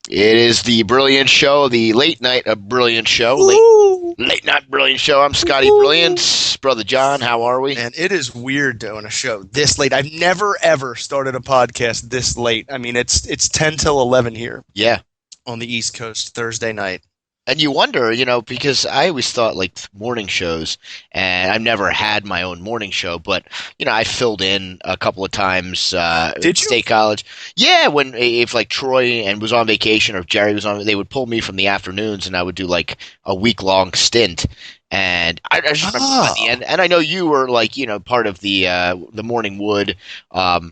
It is the Brilliant Show, the late night of Brilliant Show, late night Brilliant Show. I'm Scotty Brilliant, brother John. How are we? Man, it is weird doing a show this late. I've never ever started a podcast this late. I mean, it's 10 till 11 here Yeah. on the East Coast Thursday night. And you wonder, because I always thought like morning shows, and I've never had my own morning show, but I filled in a couple of times. Did you? State college? Yeah, if like Troy and was on vacation or if Jerry was on, they would pull me from the afternoons, and I would do like a week-long stint. And I just remember at the end, and I know you were like part of the morning wood. But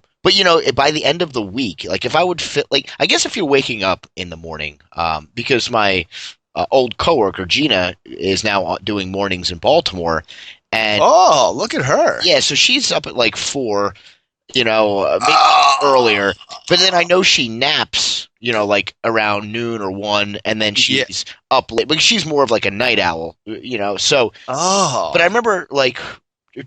by the end of the week, like if I would fit, like I guess if you're waking up in the morning, because my old coworker Gina is now doing mornings in Baltimore, and Look at her. yeah, so she's up at like 4, maybe earlier. But then I know she naps, like around noon or 1, and then she's up late. But she's more of like a night owl, So, but I remember like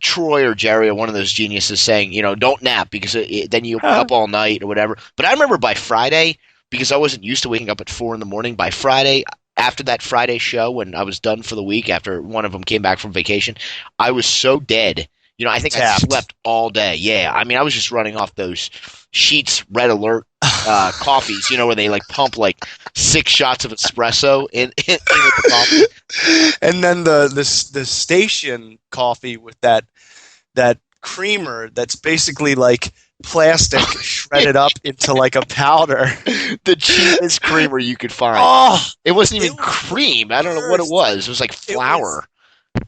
Troy or Jerry or one of those geniuses saying, don't nap because then you wake up all night or whatever. But I remember by Friday, because I wasn't used to waking up at 4 in the morning. By Friday, after that Friday show, when I was done for the week, after one of them came back from vacation, I was so dead. I think I slept all day. Yeah, I mean, I was just running off those Sheets Red Alert coffees, where they like pump like 6 shots of espresso in with the coffee. And then the station coffee with that creamer that's basically like plastic shredded up into like a powder. The cheapest creamer you could find. It wasn't even cream. I don't know what it was. It was like flour.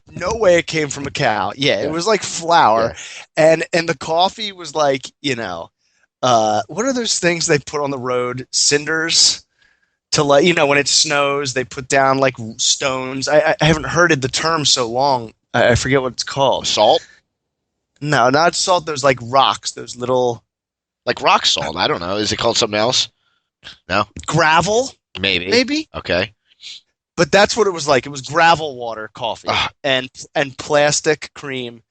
No way it came from a cow. Yeah, it was like flour. Yeah. And the coffee was like, what are those things they put on the road? Cinders to like, when it snows, they put down like stones. I haven't heard the term so long. I forget what it's called. Salt? No, not salt. Those like rocks, those little. Like rock salt. I don't know. Is it called something else? No? Gravel? Maybe. Okay. But that's what it was like. It was gravel water coffee and plastic cream.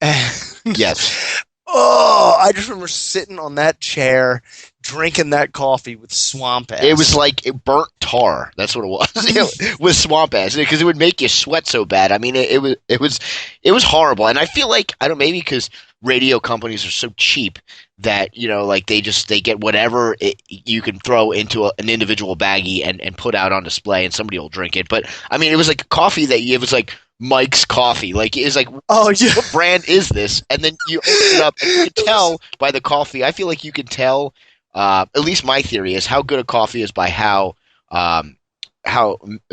And yes. I just remember sitting on that chair drinking that coffee with swamp ass. It was like burnt tar. That's what it was. With swamp ass, because it would make you sweat so bad. I mean, it was horrible. And I feel like maybe because radio companies are so cheap that like they get whatever you can throw into an individual baggie and put out on display, and somebody will drink it. But I mean, it was like coffee it was like Mike's Coffee. Like it's like, what brand is this? And then you open it up and you can tell by the coffee. I feel like you can tell. At least my theory is how good a coffee is by how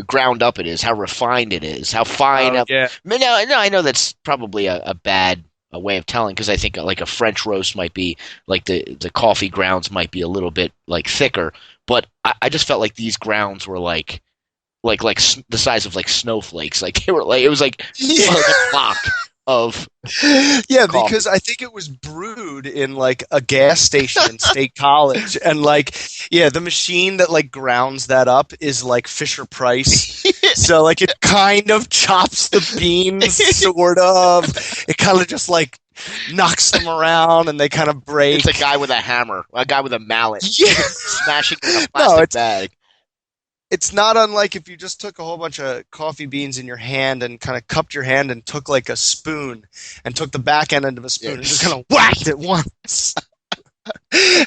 ground up it is, how refined it is, how fine. No, I know that's probably a bad way of telling, because I think like a French roast might be like the coffee grounds might be a little bit like thicker, but I just felt like these grounds were like the size of like snowflakes. Like they were like, it was like a block of coffee. Because I think it was brewed in like a gas station in State College, and like the machine that like grounds that up is like Fisher Price. So like it kind of chops the beans, sort of. It kind of just like knocks them around and they kind of break. It's a guy with a hammer, a guy with a mallet, smashing in a plastic bag. It's not unlike if you just took a whole bunch of coffee beans in your hand and kind of cupped your hand and took like a spoon and took the back end of a spoon and just kind of whacked it once.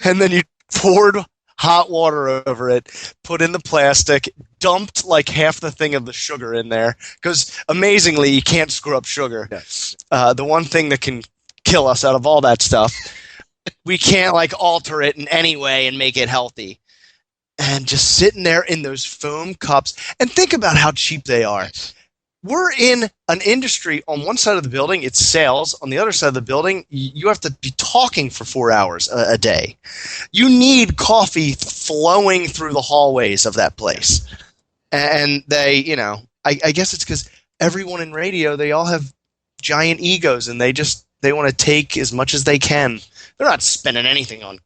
And then you poured hot water over it, put in the plastic, dumped like half the thing of the sugar in there, because amazingly you can't screw up sugar. The one thing that can kill us out of all that stuff, we can't like alter it in any way and make it healthy. And just sitting there in those foam cups, and think about how cheap they are. We're in an industry, on one side of the building, it's sales. On the other side of the building, you have to be talking for 4 hours a day. You need coffee flowing through the hallways of that place. And they, I guess it's because everyone in radio, they all have giant egos, and they want to take as much as they can. They're not spending anything on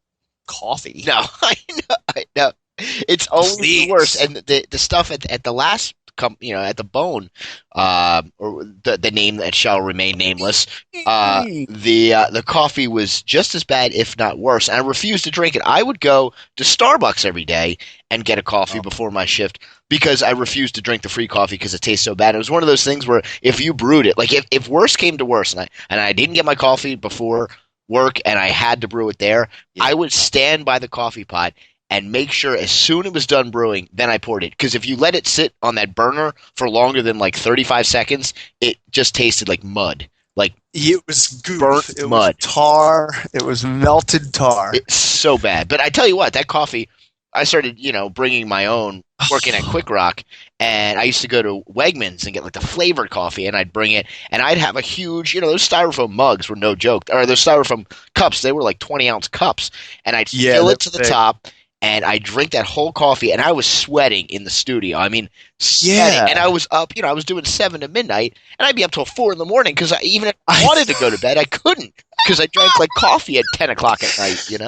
coffee. No, I know. It's always the worst. And the stuff at the last at the bone, or the name that shall remain nameless. The coffee was just as bad, if not worse. And I refused to drink it. I would go to Starbucks every day and get a coffee before my shift because I refused to drink the free coffee because it tastes so bad. It was one of those things where if you brewed it, like if worse came to worse, and I didn't get my coffee before work and I had to brew it there, I would stand by the coffee pot and make sure as soon as it was done brewing, then I poured it. Because if you let it sit on that burner for longer than like 35 seconds, it just tasted like mud. Like it was goop. Burnt it mud. Was tar. It was melted tar. It's so bad. But I tell you what, that coffee, I started, bringing my own, working at Quick Rock, and I used to go to Wegmans and get like the flavored coffee, and I'd bring it, and I'd have a huge, those styrofoam mugs were no joke, or those styrofoam cups, they were like 20-ounce cups, and I'd fill it to the top, and I drink that whole coffee, and I was sweating in the studio. I mean, sweating. And I was up, I was doing 7 to midnight, and I'd be up till 4 in the morning because even if I wanted to go to bed, I couldn't because I drank like coffee at 10 o'clock at night, You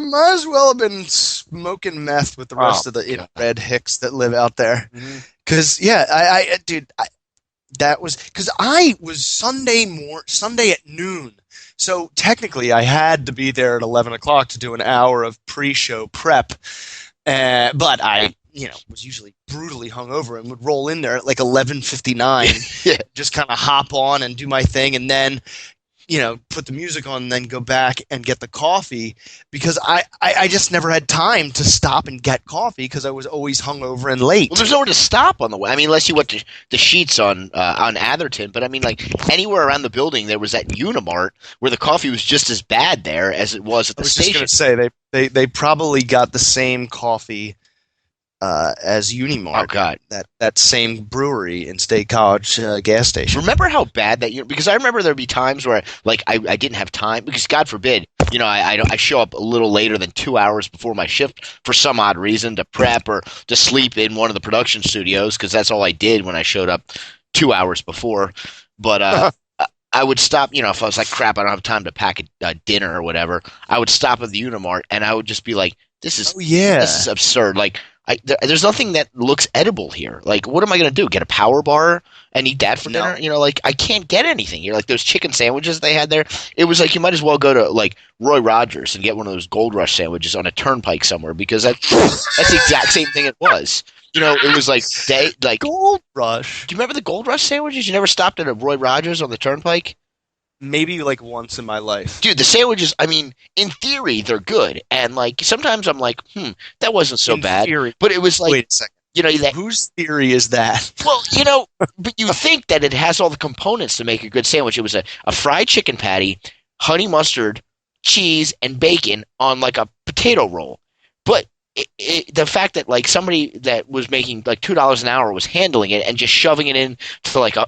might as well have been smoking meth with the rest of the red hicks that live out there. Because, that was – because I was Sunday at noon. So technically, I had to be there at 11 o'clock to do an hour of pre-show prep, but I, was usually brutally hungover and would roll in there at like 11:59, just kind of hop on and do my thing, and then, put the music on, and then go back and get the coffee because I just never had time to stop and get coffee because I was always hungover and late. Well, there's nowhere to stop on the way. I mean, unless you went to the Sheets on Atherton, but I mean, like anywhere around the building, there was that Unimart where the coffee was just as bad there as it was at the station. I was just going to say they probably got the same coffee as Unimart. Oh God, that same brewery in State College gas station. Remember how bad that because I remember there'd be times where like I didn't have time because God forbid I show up a little later than 2 hours before my shift for some odd reason to prep or to sleep in one of the production studios because that's all I did when I showed up 2 hours before. But I would stop, if I was like crap, I don't have time to pack a dinner or whatever. I would stop at the Unimart and I would just be like, this is absurd. Like. There's nothing that looks edible here. Like, what am I going to do? Get a power bar and eat that for dinner? Like, I can't get anything here. Like, those chicken sandwiches they had there, it was like you might as well go to, like, Roy Rogers and get one of those Gold Rush sandwiches on a turnpike somewhere because that's the exact same thing it was. It was like Gold Rush. Do you remember the Gold Rush sandwiches? You never stopped at a Roy Rogers on the turnpike? Maybe like once in my life. Dude, the sandwiches, I mean, in theory, they're good. And like sometimes I'm like, that wasn't so bad. Theory. But it was like, wait a second. Whose theory is that? Well, but you think that it has all the components to make a good sandwich. It was a fried chicken patty, honey mustard, cheese, and bacon on like a potato roll. But the fact that like somebody that was making like $2 an hour was handling it and just shoving it in to like a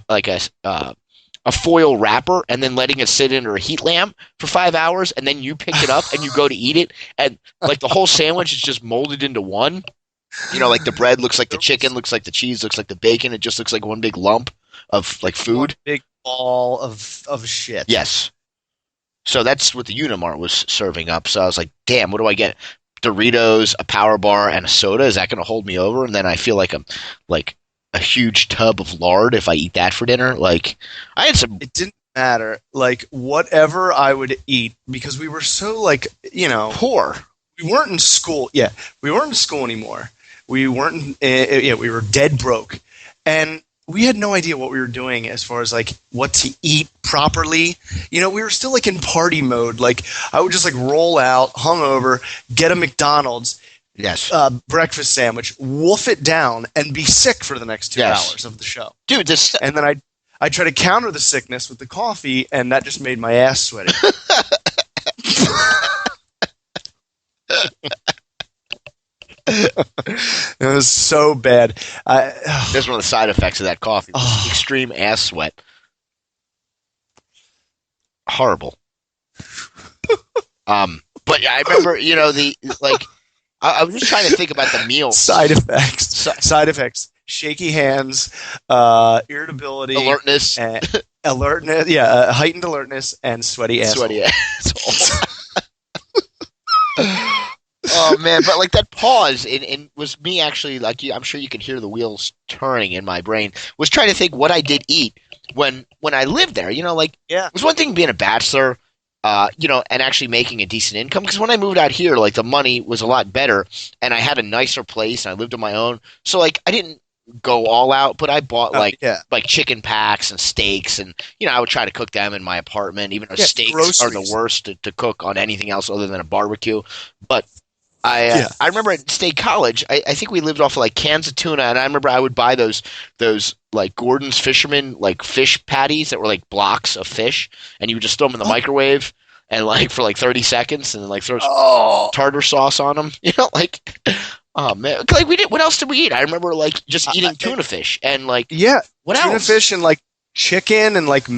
foil wrapper and then letting it sit under a heat lamp for 5 hours and then you pick it up and you go to eat it and like the whole sandwich is just molded into one. Like the bread looks like the chicken, looks like the cheese, looks like the bacon. It just looks like one big lump of like food. One big ball of shit. Yes. So that's what the Unimart was serving up. So I was like, damn, what do I get? Doritos, a power bar, and a soda. Is that going to hold me over? And then I feel like I'm like a huge tub of lard if I eat that for dinner. Like I had some. It didn't matter. Like whatever I would eat because we were so like poor. We weren't in school. Yeah, we weren't in school anymore. We weren't. We were dead broke, and we had no idea what we were doing as far as like what to eat properly. We were still like in party mode. Like I would just like roll out, hungover, get a McDonald's. Yes. Breakfast sandwich, wolf it down, and be sick for the next 2 hours of the show. Dude, and then I try to counter the sickness with the coffee, and that just made my ass sweaty. It was so bad. That's one of the side effects of that coffee. Extreme ass sweat. Horrible. But yeah, I remember, I was just trying to think about the meal. Side effects. Shaky hands, irritability, alertness, heightened alertness, and sweaty asshole. Sweaty asshole. Oh man, but like that pause and was me actually like I'm sure you can hear the wheels turning in my brain. Was trying to think what I did eat when I lived there. Like Yeah. it was one thing being a bachelor, and actually making a decent income. Because when I moved out here, like the money was a lot better, and I had a nicer place, and I lived on my own. So like I didn't go all out, but I bought like chicken packs and steaks, and I would try to cook them in my apartment, even though steaks are the worst to cook on anything else other than a barbecue. But I remember at State College, I think we lived off of like cans of tuna, and I remember I would buy those like Gordon's Fisherman like fish patties that were like blocks of fish, and you would just throw them in the microwave and like for like 30 seconds, and then like throw some tartar sauce on them. Like oh man, like we did. What else did we eat? I remember like just eating tuna fish and like what tuna else? Fish and like chicken and like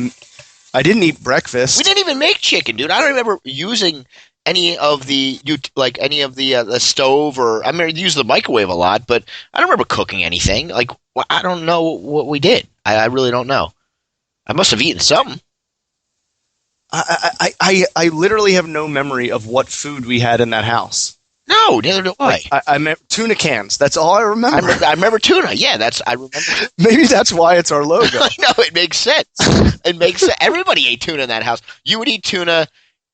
I didn't eat breakfast. We didn't even make chicken, dude. I don't remember using any of the the stove, or I mean, use the microwave a lot, but I don't remember cooking anything. Like I don't know what we did. I really don't know. I must have eaten something. I literally have no memory of what food we had in that house. No, neither do I. I remember tuna cans. That's all I remember. I remember tuna. Yeah, I remember. Maybe that's why it's our logo. No, it makes sense. It makes sense. Everybody ate tuna in that house. You would eat tuna.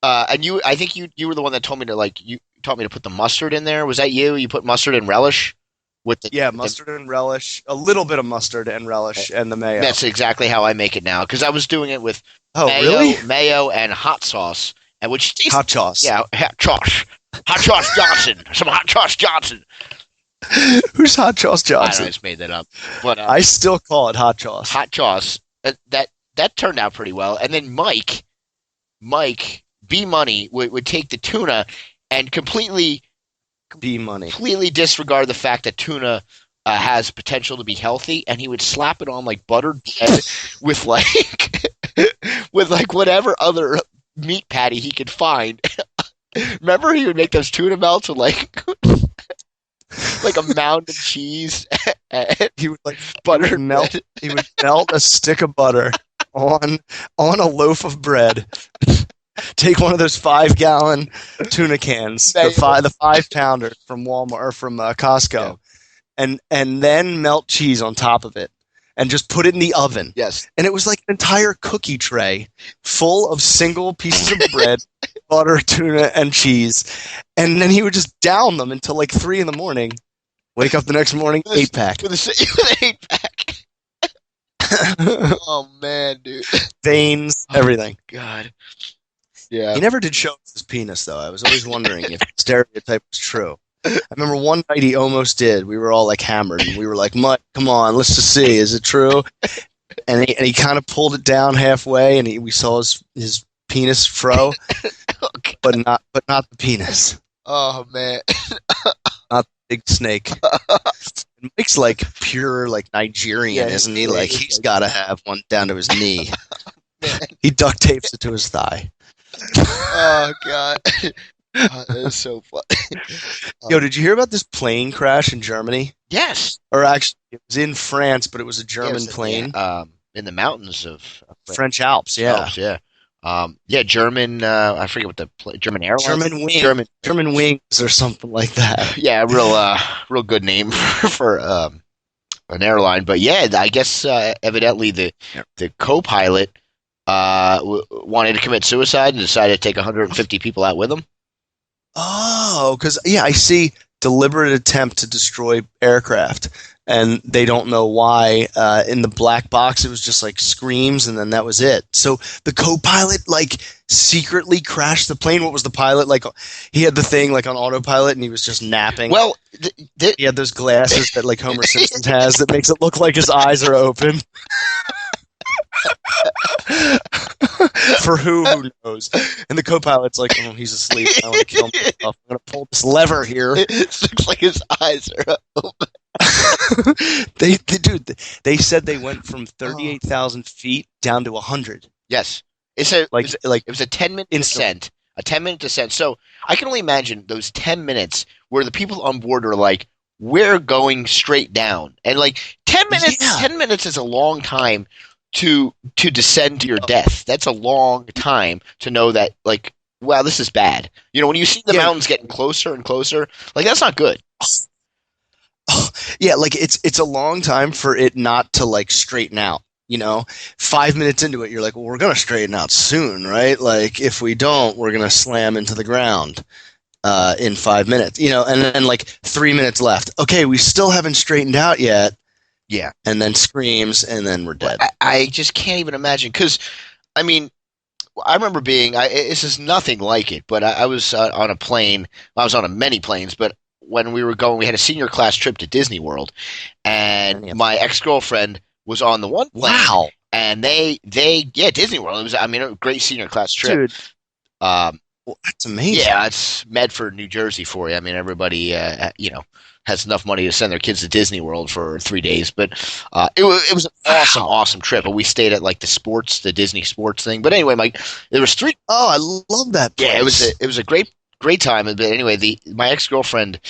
And I think you were the one that told me you taught me to put the mustard in there. Was that you? You put mustard and relish with mustard and relish, a little bit of mustard and relish, and the mayo. That's exactly how I make it now, because I was doing it with mayo and hot sauce, and hot sauce. Yeah, hot sauce Johnson, some hot sauce Johnson. Who's hot sauce Johnson? I just made that up, but I still call it hot sauce. Hot sauce. That turned out pretty well, and then Mike. B Money would take the tuna and completely disregard the fact that tuna has potential to be healthy, and he would slap it on like buttered bread with like whatever other meat patty he could find. Remember, he would make those tuna melts with like a mound of cheese. He would He would melt a stick of butter on a loaf of bread. Take one of those 5-gallon tuna cans, the 5-pounder from Walmart or from Costco, and then melt cheese on top of it, and just put it in the oven. Yes, and it was like an entire cookie tray full of single pieces of bread, butter, tuna, and cheese, and then he would just down them until like 3 a.m. Wake up the next morning, 8-pack with an 8-pack. Oh man, dude, veins, everything. God. Yeah. He never did show us his penis, though. I was always wondering if the stereotype was true. I remember one night he almost did. We were all like hammered, and we were like, "Mutt, come on, let's just see. Is it true?" And he kind of pulled it down halfway, and we saw his penis fro, Okay. but not the penis. Oh man, not the big snake. And Mike's like pure like Nigerian, isn't he? Like he's got to have one down to his knee. He duct tapes it to his thigh. Oh god, that is so funny. Yo, did you hear about this plane crash in Germany? Yes, or actually, it was in France, but it was a German plane. In the mountains of French Alps. Yeah, German. I forget what the German airlines. Germanwings or something like that. Yeah, real good name for an airline. But yeah, I guess evidently the co-pilot wanted to commit suicide and decided to take 150 people out with him. Oh, because I see deliberate attempt to destroy aircraft, and they don't know why. In the black box, it was just like screams, and then that was it. So the co-pilot like secretly crashed the plane. What was the pilot like? He had the thing like on autopilot, and he was just napping. Well, he had those glasses that like Homer Simpson has that makes it look like his eyes are open. For who knows? And the co-pilot's like, "Oh, he's asleep. I want to kill myself. I'm going to pull this lever here." It looks like his eyes are open. They said they went from 38,000 feet down to 100. Yes, it was a 10-minute descent. A 10-minute descent. So I can only imagine those 10 minutes where the people on board are like, "We're going straight down," and like 10 minutes. Yeah. 10 minutes is a long time to descend to your death. That's a long time to know that like wow, this is bad. You know, when you see the mountains getting closer and closer, like that's not good. Yeah, like it's a long time for it not to like straighten out. 5 minutes into it, you're like, well, we're gonna straighten out soon, right? Like if we don't, we're gonna slam into the ground in 5 minutes. And then like 3 minutes left. Okay, we still haven't straightened out yet. Yeah, and then screams, and then we're dead. I just can't even imagine because, I mean, I remember this is nothing like it, but I was on a plane. I was on many planes, but when we were going, we had a senior class trip to Disney World, and my ex-girlfriend was on the one plane. Wow. And Disney World. It was, I mean, a great senior class trip. Dude. Well, that's amazing. Yeah, it's Medford, New Jersey for you. I mean, everybody, has enough money to send their kids to Disney World for 3 days. But it was an awesome trip. And we stayed at like the Disney sports thing. But anyway, Mike, there was three. Oh, I love that place. Yeah, it was a great time. But anyway, my ex-girlfriend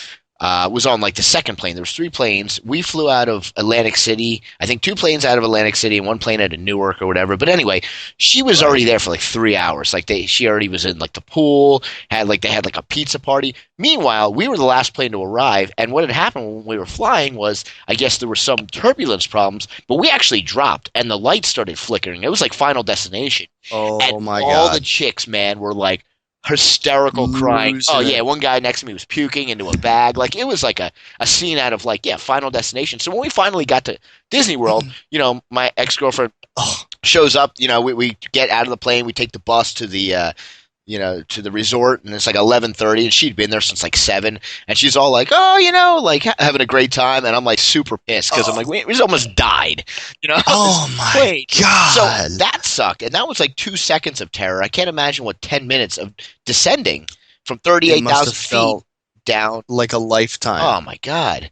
was on like the second plane. There was 3 planes. We flew out of Atlantic City. I think 2 planes out of Atlantic City and 1 plane out of Newark or whatever. But anyway, she was already there for like 3 hours. Like she already was in like the pool. They had like a pizza party. Meanwhile, we were the last plane to arrive. And what had happened when we were flying was, I guess there were some turbulence problems, but we actually dropped and the lights started flickering. It was like Final Destination. Oh and my God! All the chicks, man, were like hysterical crying. Losing Oh yeah, one guy next to me was puking into a bag. Like it was like a scene out of like Final Destination. So when we finally got to Disney World, my ex-girlfriend shows up. We get out of the plane, we take the bus to the to the resort, and it's like 11:30, and she'd been there since like 7, and she's all like, oh, like having a great time, and I'm like super pissed because I'm like, we just almost died, Oh my God! So that sucked, and that was like 2 seconds of terror. I can't imagine what 10 minutes of descending from 38,000 feet down, like a lifetime. Oh my God!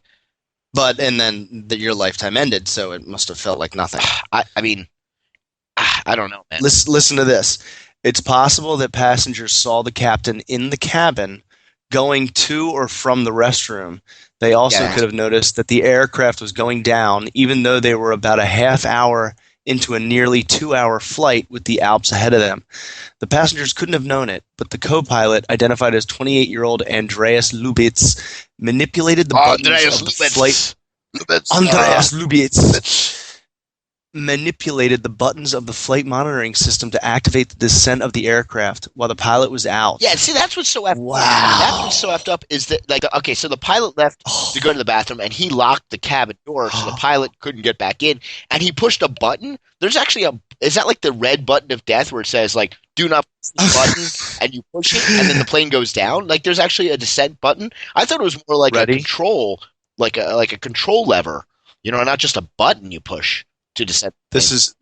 And then your lifetime ended, so it must have felt like nothing. I mean, I don't know, man. Listen to this. It's possible that passengers saw the captain in the cabin going to or from the restroom. They also could have noticed that the aircraft was going down, even though they were about a half hour into a nearly 2-hour flight with the Alps ahead of them. The passengers couldn't have known it, but the co-pilot, identified as 28-year-old Andreas Lubitz, manipulated the buttons of the flight. Andreas Lubitz manipulated the buttons of the flight monitoring system to activate the descent of the aircraft while the pilot was out. Yeah, see, that's what's so effed up. Wow. That's what's so effed up is that, so the pilot left to go to the bathroom, and he locked the cabin door, so the pilot couldn't get back in, and he pushed a button. There's actually is that like the red button of death where it says, like, do not push the button, and you push it, and then the plane goes down? Like, there's actually a descent button? I thought it was more like a control, like a control lever, not just a button you push to descend. This is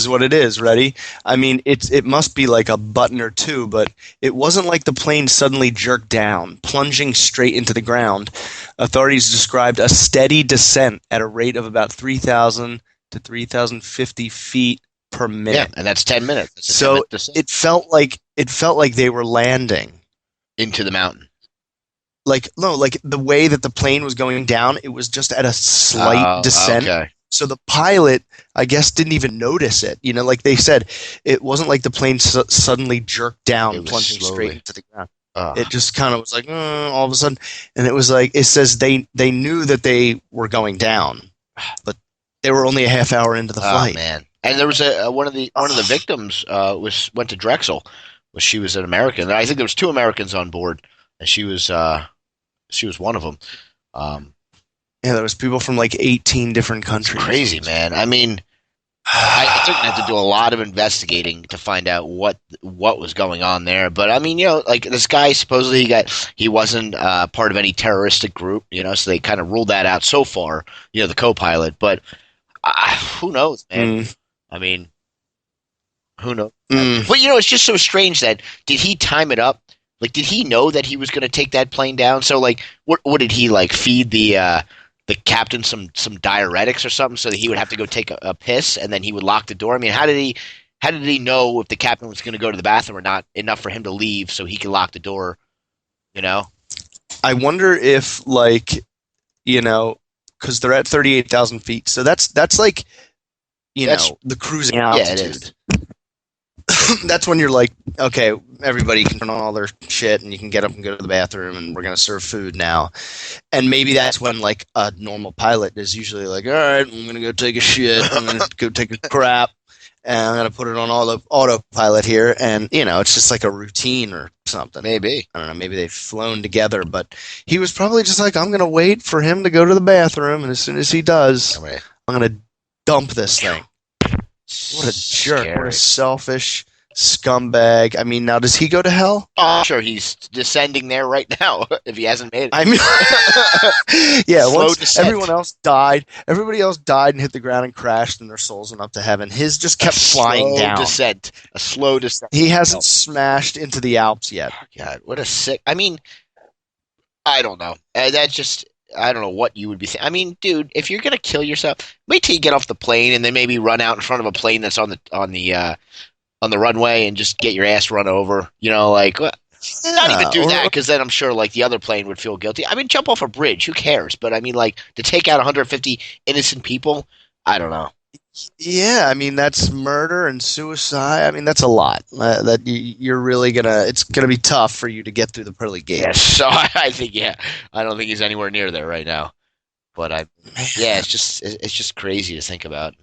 what it is. Ready? I mean, it must be like a button or two, but it wasn't like the plane suddenly jerked down, plunging straight into the ground. Authorities described a steady descent at a rate of about 3,000 to 3,050 feet per minute. Yeah, and that's 10 minutes. So it felt like they were landing into the mountain. Like the way that the plane was going down, it was just at a slight descent. Okay. So the pilot, I guess, didn't even notice it. Like they said, it wasn't like the plane suddenly jerked down, plunging straight into the ground. It just kind of was like, all of a sudden. And it was like, it says they knew that they were going down, but they were only a half hour into the flight. Oh, man. And there was one of the victims went to Drexel. She was an American. I think there was 2 Americans on board, and she was one of them. Yeah, there was people from like 18 different countries. It's crazy, man. I mean, I think I have to do a lot of investigating to find out what was going on there. But I mean, like this guy supposedly he wasn't part of any terroristic group, so they kind of ruled that out so far. The co-pilot, but who knows, man? I mean, who knows? But it's just so strange that did he time it up? Like, did he know that he was going to take that plane down? So, like, what did he like feed the captain some diuretics or something so that he would have to go take a piss and then he would lock the door? I mean, how did he know if the captain was going to go to the bathroom or not enough for him to leave so he could lock the door? I wonder if because they're at 38,000 feet, so that's like the cruising altitude. Yeah, it is. that's when you're like, okay, everybody can turn on all their shit and you can get up and go to the bathroom and we're going to serve food now. And maybe that's when like a normal pilot is usually like, all right, I'm going to go take a shit. I'm going to go take a crap. And I'm going to put it on autopilot here. And, it's just like a routine or something. Maybe. I don't know. Maybe they've flown together. But he was probably just like, I'm going to wait for him to go to the bathroom. And as soon as he does, I'm going to dump this thing. What a jerk. Scary. What a selfish scumbag. I mean, now, does he go to hell? I'm sure he's descending there right now if he hasn't made it. I mean, yeah, Slow once descent. everybody else died and hit the ground and crashed and their souls went up to heaven. His just kept flying down. A slow descent. He hasn't smashed into the Alps yet. God, what a sick. I mean, I don't know. That's just. I don't know what you would be saying. I mean, dude, if you're gonna kill yourself, wait till you get off the plane and then maybe run out in front of a plane that's on the runway and just get your ass run over. Not even do that, because then I'm sure like the other plane would feel guilty. I mean, jump off a bridge. Who cares? But I mean, like to take out 150 innocent people. I don't know. Yeah, I mean that's murder and suicide. I mean that's a lot. That you're really it's gonna be tough for you to get through the pearly gates. Yes, so I think I don't think he's anywhere near there right now. But it's just crazy to think about.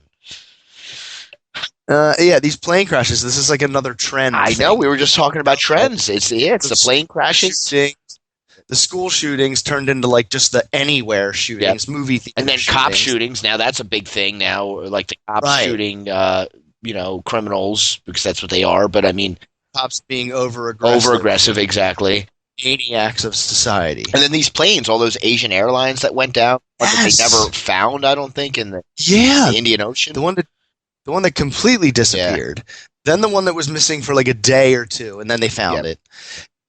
These plane crashes. This is like another trend. I know. We were just talking about trends. It's the plane crashes. The school shootings turned into like just the anywhere shootings, movie theater and then shootings. Cop shootings. Now that's a big thing now, like the cops shooting, criminals, because that's what they are. But I mean, cops being over-aggressive, exactly. Maniacs of society. And then these planes, all those Asian airlines that went down, that they never found, I don't think, in the Indian Ocean. The one that completely disappeared. Yeah. Then the one that was missing for like a day or two, and then they found it.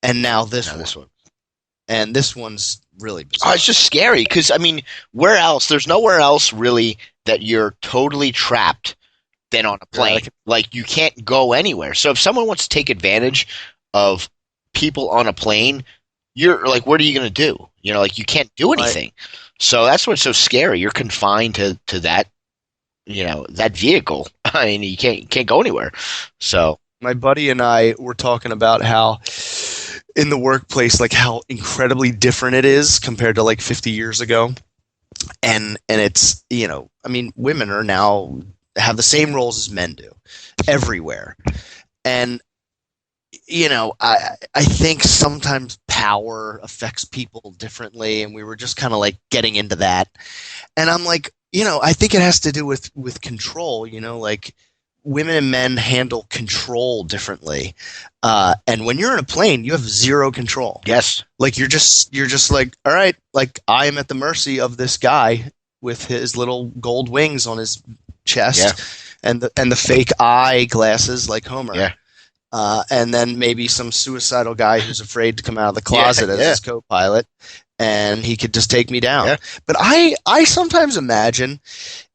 And now this one. And this one's really bizarre. Oh, it's just scary because, I mean, where else? There's nowhere else really that you're totally trapped than on a plane. Like you can't go anywhere. So if someone wants to take advantage of people on a plane, you're like, what are you going to do? Like you can't do anything. Right. So that's what's so scary. You're confined to that, that vehicle. I mean, you can't go anywhere. So my buddy and I were talking about how in the workplace, like how incredibly different it is compared to like 50 years ago. And it's, I mean, women are now have the same roles as men do everywhere. And, I think sometimes power affects people differently. And we were just kind of like getting into that. And I'm like, I think it has to do with control, like women and men handle control differently. And when you're in a plane, you have zero control. Yes. Like you're just like, all right, like I am at the mercy of this guy with his little gold wings on his chest and the fake eye glasses like Homer. Yeah. And then maybe some suicidal guy who's afraid to come out of the closet as his co-pilot, and he could just take me down. Yeah. But I sometimes imagine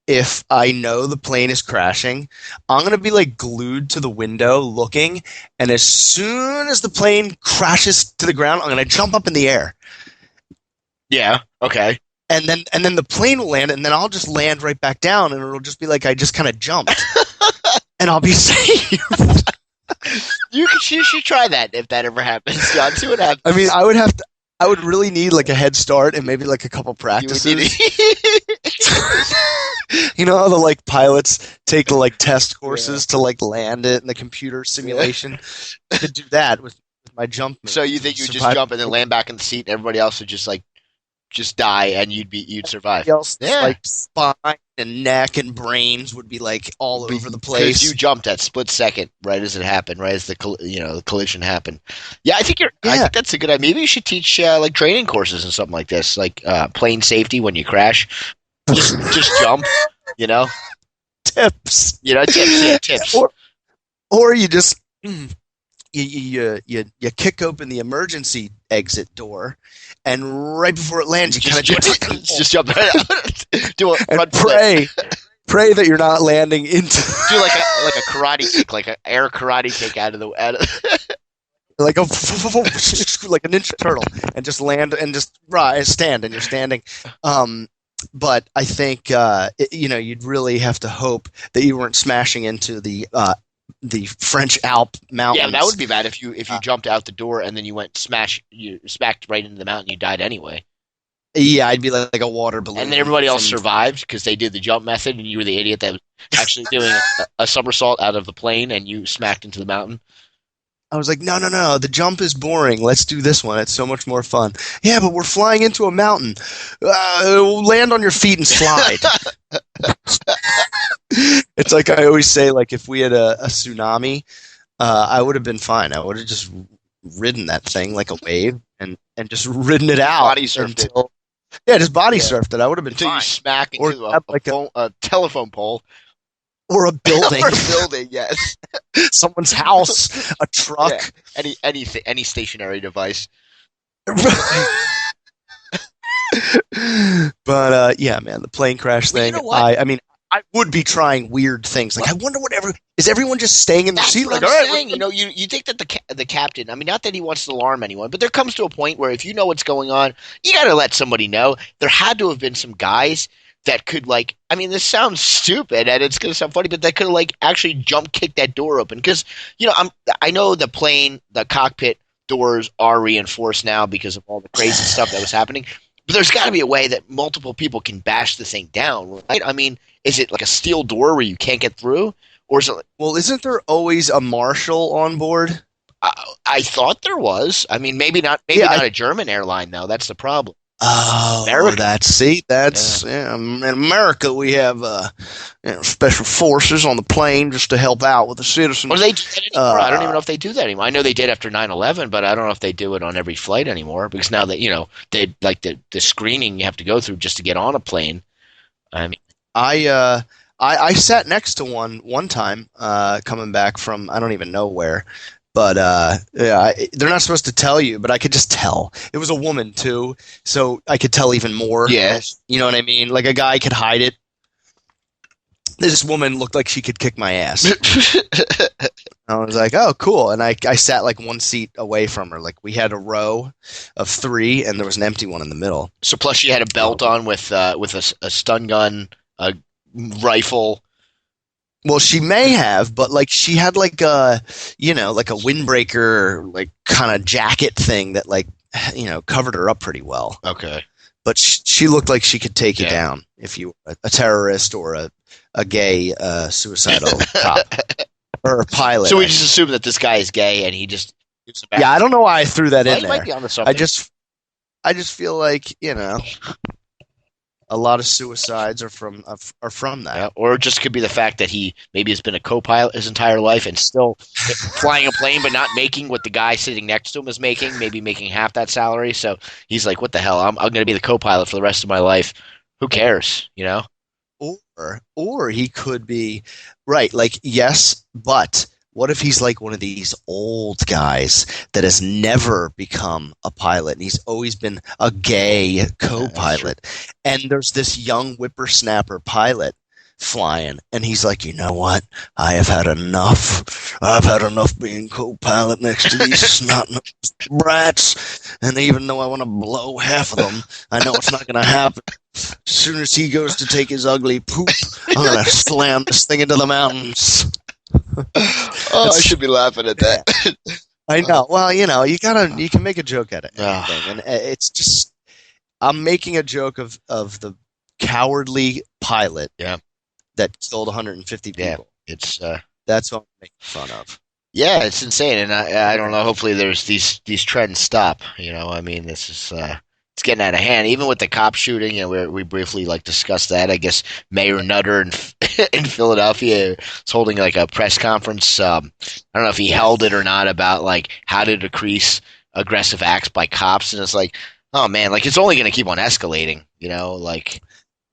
if I know the plane is crashing, I'm going to be like glued to the window looking, and as soon as the plane crashes to the ground, I'm going to jump up in the air. Yeah, okay. And then the plane will land, and then I'll just land right back down, and it'll just be like I just kind of jumped. And I'll be saved. You should try that if that ever happens, John. See what happens. I mean, I would really need like a head start and maybe like a couple practices. How the like pilots take the like test courses to like land it in the computer simulation. I could do that with my jump move. So you think you would just jump and then land back in the seat, and everybody else would just die, and you'd survive? Else, like spine and neck and brains would be like all over the place. Because you jumped at split second, right as it happened, right as the collision happened. Yeah, I think I think that's a good idea. Maybe you should teach like training courses and something like this, like plane safety when you crash. Just jump, Tips. Tips. Or you just you kick open the emergency exit door, and right before it lands, you kind of just jump right out. Do a front pray that you're not landing into. Do like a karate kick, like an air karate kick out of the like like a Ninja Turtle, and just land and just stand, and you're standing. But I think you'd really have to hope that you weren't smashing into the the French Alp mountains. Yeah, that would be bad if you jumped out the door and then you smacked right into the mountain, you died anyway. Yeah, I'd be like a water balloon. And then everybody else survived because they did the jump method, and you were the idiot that was actually doing a somersault out of the plane, and you smacked into the mountain. I was like, no, the jump is boring. Let's do this one. It's so much more fun. Yeah, but we're flying into a mountain. Land on your feet and slide. It's like I always say, like if we had a tsunami, I would have been fine. I would have just ridden that thing like a wave and just ridden it out. Body surfed it. Yeah, just body surfed it. I would have been until fine. You smack into a telephone pole. Or a building. Or a building, yes. Someone's house, a truck. Yeah. Any stationary device. But yeah, man, the plane crash thing. You know what? I mean, I would be trying weird things. Like, I wonder is everyone just staying in the seat? Like, all right, saying, you think that the captain. I mean, not that he wants to alarm anyone, but there comes to a point where if you know what's going on, you got to let somebody know. There had to have been some guys that could I mean, this sounds stupid and it's going to sound funny, but that could have actually jump kick that door open. Because, I know the cockpit doors are reinforced now because of all the crazy stuff that was happening. But there's got to be a way that multiple people can bash the thing down, right? I mean, is it like a steel door where you can't get through? Or is it well, isn't there always a marshal on board? I thought there was. I mean, maybe not a German airline, though. That's the problem. Oh, in America we have special forces on the plane just to help out with the citizens. Well, they do that anymore. I don't even know if they do that anymore. I know they did after 9/11, but I don't know if they do it on every flight anymore because now that they like the screening you have to go through just to get on a plane. I mean, I sat next to one time coming back from I don't even know where. But they're not supposed to tell you, but I could just tell. It was a woman, too, so I could tell even more. Yes. You know what I mean? Like a guy could hide it. This woman looked like she could kick my ass. I was like, oh, cool. And I sat one seat away from her. Like we had a row of 3, and there was an empty one in the middle. So plus she had a belt on with a stun gun, a rifle. Well, she may have, but she had a windbreaker kind of jacket thing that covered her up pretty well. Okay. But she looked like she could take you down if you were a terrorist or a gay suicidal cop or a pilot. So we just assume that this guy is gay and he just yeah, I don't know why I threw that in there. Might be onto something. I just feel like a lot of suicides are from that. Yeah, or it just could be the fact that he maybe has been a co-pilot his entire life and still flying a plane but not making what the guy sitting next to him is making, maybe making half that salary. So he's like, what the hell? I'm going to be the co-pilot for the rest of my life. Who cares, Or he could be, right, yes, but what if he's like one of these old guys that has never become a pilot and he's always been a gay co-pilot? And there's this young whippersnapper pilot flying and he's like, you know what? I have had enough. I've had enough being co-pilot next to these snot-nosed brats. And even though I want to blow half of them, I know it's not going to happen. As soon as he goes to take his ugly poop, I'm going to slam this thing into the mountains. I should be laughing at that. I know. Well, you can make a joke at it. And it's just, I'm making a joke of the cowardly pilot that killed 150 people. Yeah, it's that's what I'm making fun of. Yeah, it's insane, and I don't know. Hopefully, these trends stop. I mean, this is it's getting out of hand. Even with the cop shooting, we briefly discussed that. I guess Mayor Nutter in Philadelphia is holding a press conference. I don't know if he held it or not about how to decrease aggressive acts by cops, and it's oh man, it's only going to keep on escalating.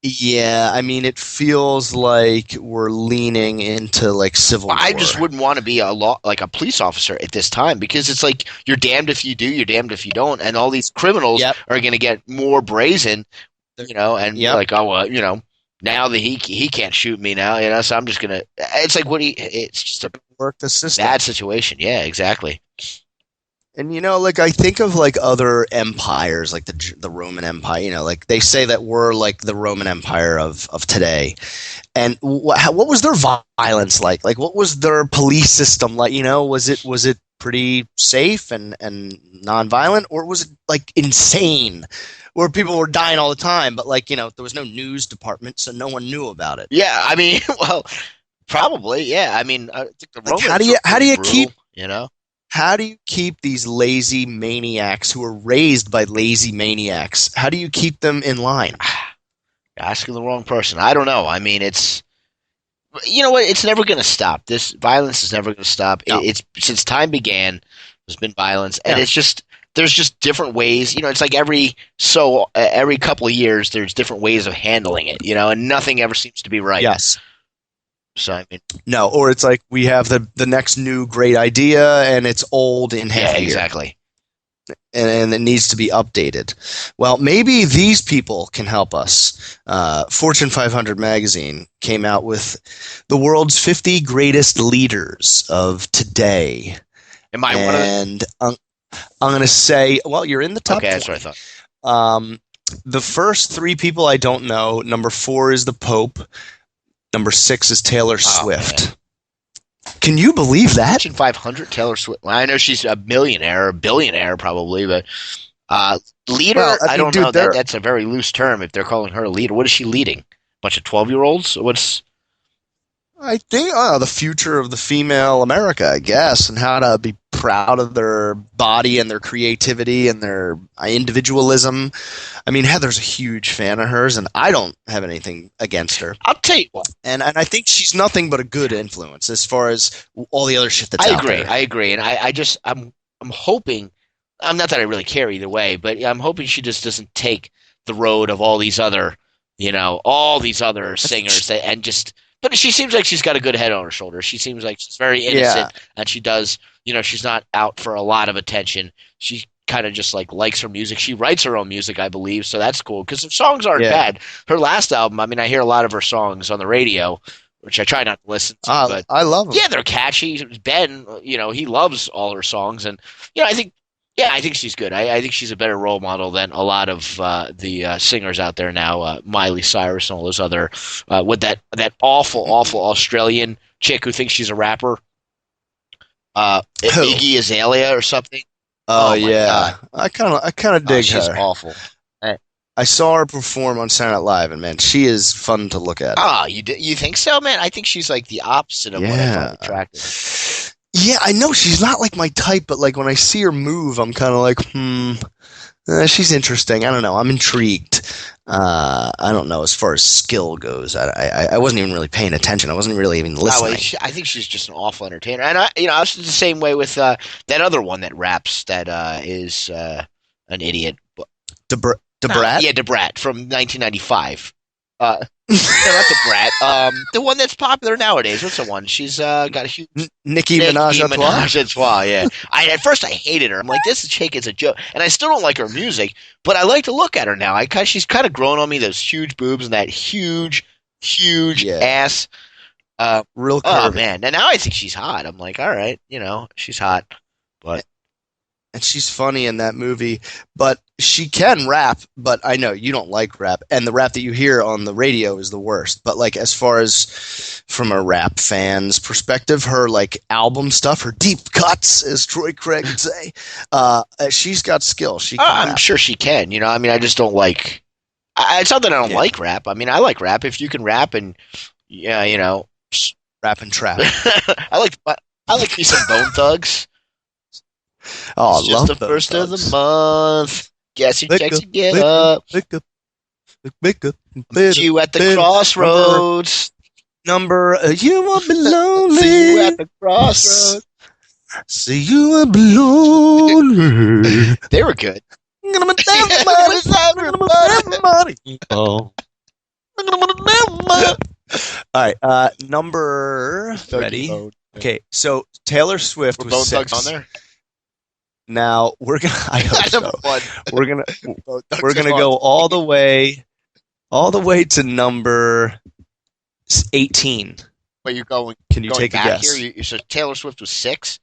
Yeah, I mean, it feels like we're leaning into civil war. I just wouldn't want to be a police officer at this time because it's you're damned if you do, you're damned if you don't, and all these criminals are going to get more brazen, and oh well, now that he can't shoot me now, so I'm just gonna. It's it's just a work the system. bad situation. Yeah, exactly. And like I think of like other empires, like the Roman Empire. Like they say that we're like the Roman Empire of today. And what was their violence like? Like what was their police system like? Was it pretty safe and nonviolent, or was it like insane, where people were dying all the time, but like there was no news department, so no one knew about it? Yeah, I mean, well, probably, yeah. I mean, I think the Like Romans were how do pretty you brutal, keep you know? how do you keep these lazy maniacs who are raised by lazy maniacs? How do you keep them in line? You're asking the wrong person. I don't know. I mean, you know what? It's never going to stop. This violence is never going to stop. No. It's since time began, there's been violence, and Yeah. it's just there's just different ways. It's like every couple of years, there's different ways of handling it. And nothing ever seems to be right. Yes. So I mean, No, or it's like we have the next new great idea and it's old in half yeah, a year, exactly. and it needs to be updated. Well, maybe these people can help us. Fortune 500 magazine came out with the world's 50 greatest leaders of today. Am I one of the? And I'm going to say, well, you're in the top Okay, that's 20. what I thought. The first three people I don't know. Number 4 is the Pope. Number 6 is Taylor Swift. Man. Can you believe that? Fortune 500, Taylor Swift. Well, I know she's a millionaire, a billionaire probably, but leader, Well, I I mean, don't dude, know. That's a very loose term if they're calling her a leader. What is she leading? Bunch of 12-year-olds? What's I think the future of the female America, I guess, and how to be proud of their body and their creativity and their individualism. I mean, Heather's a huge fan of hers, and I don't have anything against her. I'll tell you what. And I think she's nothing but a good influence as far as all the other shit that's out there. I agree, and I'm hoping. I'm not that I really care either way, but I'm hoping she just doesn't take the road of all these other, all these other singers and just. But she seems like she's got a good head on her shoulders. She seems like she's very innocent, and she does. She's not out for a lot of attention. She kind of just like likes her music. She writes her own music, I believe, so that's cool because her songs aren't bad. Her last album, I mean, I hear a lot of her songs on the radio, which I try not to listen to, but I love them. Yeah, they're catchy. Ben, he loves all her songs, and I think. Yeah, I think she's good. I think she's a better role model than a lot of the singers out there now. Miley Cyrus and all those other with that awful Australian chick who thinks she's a rapper. Iggy Azalea or something. Oh my yeah, God. I kind of dig she's her. awful. I saw her perform on Saturday Night Live, and man, she is fun to look at. You think so, man? I think she's like the opposite of what I find attractive. Yeah, I know she's not like my type, but like when I see her move, I'm kind of like, she's interesting. I don't know. I'm intrigued. I don't know as far as skill goes. I wasn't even really paying attention. I wasn't really even listening. I think she's just an awful entertainer, and I was the same way with that other one that raps that is an idiot. DeBrat? Yeah, DeBrat from 1995. No, not DeBrat. The one that's popular nowadays. What's the one? She's got a huge Nicki Minaj à Trois. Yeah. At first I hated her. I'm like, this chick is a joke, and I still don't like her music, but I like to look at her now. She's kind of grown on me. Those huge boobs and that huge ass. Real curvy. Oh man! And now I think she's hot. I'm like, all right, she's hot, but. And she's funny in that movie, but she can rap, but I know you don't like rap, and the rap that you hear on the radio is the worst. But like as far as from a rap fan's perspective, her like album stuff, her deep cuts, as Troy Craig would say, she's got skill. She can I'm rap. sure she can. I mean, I just don't like it's not that I don't like rap. I mean, I like rap if you can rap and Rap and trap. I like me some Bone Thugs. Oh, It's I love just the those first of thugs. the month. Guess your checks to get Wake up. Wake up. See you at the crossroads. You won't be lonely. See you at the crossroads. See you won't be lonely. They were good. Oh. All right, number ready. Okay, so Taylor Swift Were was Bone 6. Thugs on there? Now we're gonna. I hope so. We're gonna We're go all the way to number 18. Wait, you're going? Can you going take a back guess? Here? So Taylor Swift was 6.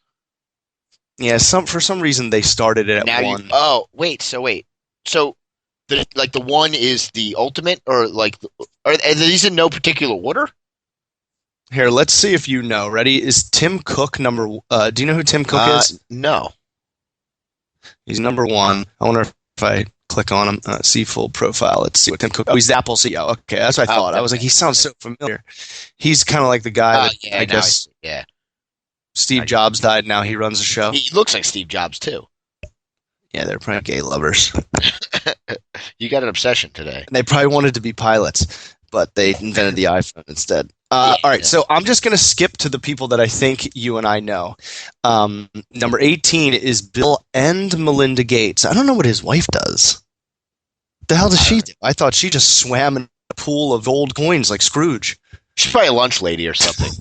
Yeah, for some reason they started it at Now you. one. Oh, wait. So the one is the ultimate, or like, are these in no particular order? Here, let's see if you know. Ready? Is Tim Cook number? Do you know who Tim Cook is? No. He's number one. I wonder if I click on him, see full profile. Let's see what Tim Cook. Oh, he's the Apple CEO. Okay, that's what I thought. I was like, he sounds so familiar. He's kind of like the guy that Yeah, I guess yeah. Steve Jobs died. Now he runs the show. He looks like Steve Jobs too. Yeah, they're probably gay lovers. You got an obsession today. And they probably wanted to be pilots, but they invented the iPhone instead. All right, so I'm just going to skip to the people that I think you and I know. Number 18 is Bill and Melinda Gates. I don't know what his wife does. What the hell does she do? I thought she just swam in a pool of old coins like Scrooge. She's probably a lunch lady or something.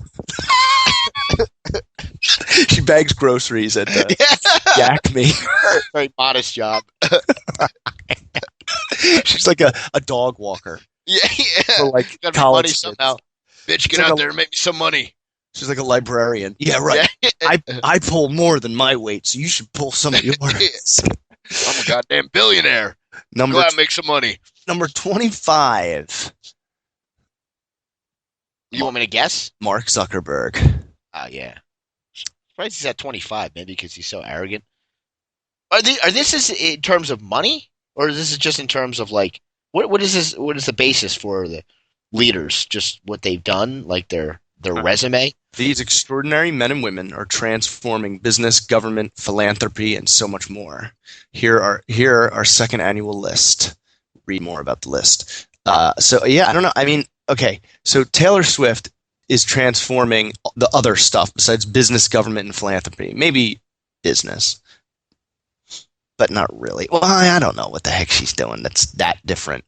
She bags groceries at Yak Me. Very modest job. She's like a dog walker. Yeah. For like got college money kids. somehow. Bitch, get She's out like there and make me some money. She's like a librarian. Yeah, right. Yeah. I pull more than my weight, so you should pull some of yours. I'm a goddamn billionaire. Go out and make some money. Number 25. You want me to guess? Mark Zuckerberg. Yeah. Surprised he's at 25, maybe because he's so arrogant. Are this in terms of money, or is this just in terms of like what is this? What is the basis for the leaders? Just what they've done, like their resume. These extraordinary men and women are transforming business, government, philanthropy, and so much more. Here our second annual list. Read more about the list. So yeah, I don't know. I mean, okay. So Taylor Swift is transforming the other stuff besides business, government, and philanthropy. Maybe business, but not really. Well, I don't know what the heck she's doing that's that different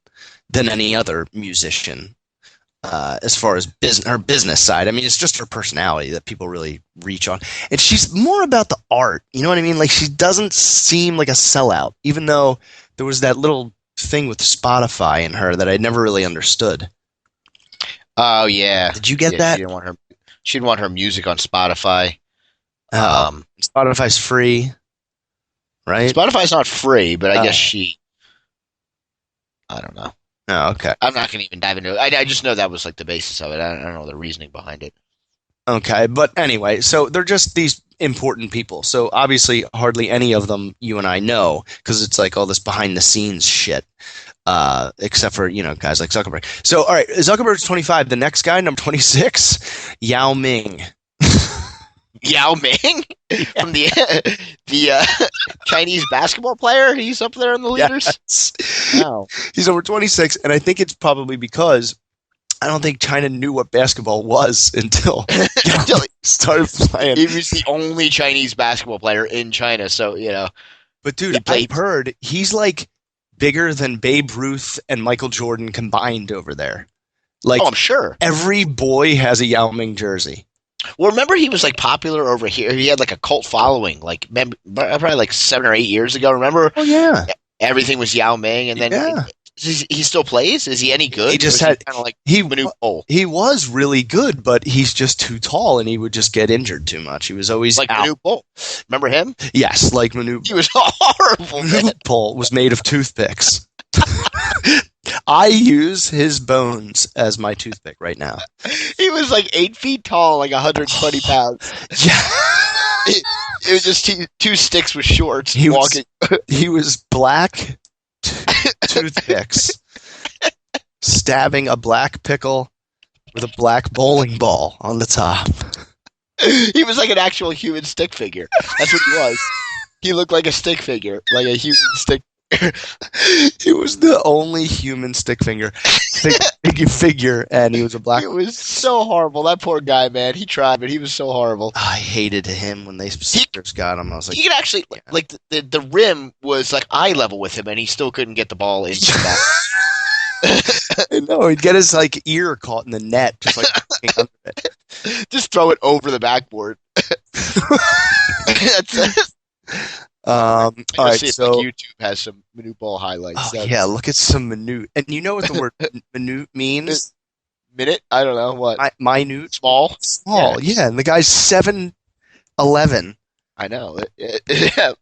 than any other musician. As far as her business side, I mean, it's just her personality that people really reach on. And she's more about the art. You know what I mean? Like, she doesn't seem like a sellout, even though there was that little thing with Spotify in her that I never really understood. Oh, yeah. Did you get that? She didn't want her music on Spotify. Spotify's free, right? Spotify's not free, but I guess I don't know. Oh, okay. I'm not going to even dive into it. I just know that was like the basis of it. I don't know the reasoning behind it. Okay, but anyway, so they're just these important people. So obviously, hardly any of them you and I know because it's like all this behind the scenes shit. Except for guys like Zuckerberg. So all right, Zuckerberg's 25. The next guy, number 26, Yao Ming. Yao Ming from the Chinese basketball player. He's up there in the leaders. Yes. Wow. He's over 26, and I think it's probably because I don't think China knew what basketball was until he started playing. He was the only Chinese basketball player in China, so But dude, I've heard he's like bigger than Babe Ruth and Michael Jordan combined over there. Like, I'm sure every boy has a Yao Ming jersey. Well, remember he was like popular over here. He had like a cult following, like probably like 7 or 8 years ago. Remember? Oh yeah. Everything was Yao Ming, and then he still plays. Is he any good? He just had kind of like Manu. He was really good, but he's just too tall, and he would just get injured too much. He was always like out. Manu Pol. Remember him? Yes, like Manu. He was horrible. Manu Pol was made of toothpicks. I use his bones as my toothpick right now. He was like 8 feet tall, like 120 pounds. Yeah. It was just two sticks with shorts. He was black toothpicks stabbing a black pickle with a black bowling ball on the top. He was like an actual human stick figure. That's what he was. He looked like a stick figure, like a human stick. He was the only human stick figure, and he was a black. It was so horrible. That poor guy, man. He tried, but he was so horrible. I hated him when they first got him. I was like, he could actually like the rim was like eye level with him, and he still couldn't get the ball into that. No, he'd get his like ear caught in the net, just like under it. Just throw it over the backboard. All right, see if so YouTube has some Minute Ball highlights. Oh, yeah, look at some minute. And you know what the word minute means? Minute? I don't know what. Minute, small. Yeah, and the guy's 7'11". I know. Yeah.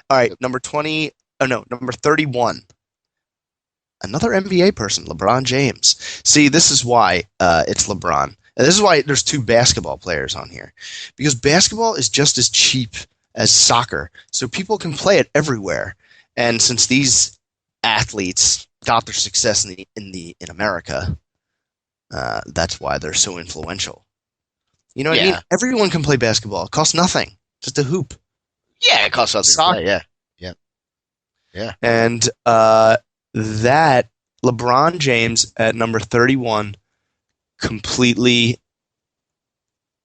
All right, number 20. Oh no, number 31. Another NBA person, LeBron James. See, this is why it's LeBron. And this is why there's two basketball players on here. Because basketball is just as cheap as soccer. So people can play it everywhere. And since these athletes got their success in America, that's why they're so influential. You know what I mean? Everyone can play basketball. It costs nothing. Just a hoop. Yeah, it costs nothing to play. Yeah. Yeah. Yeah. And that LeBron James at number 31 completely.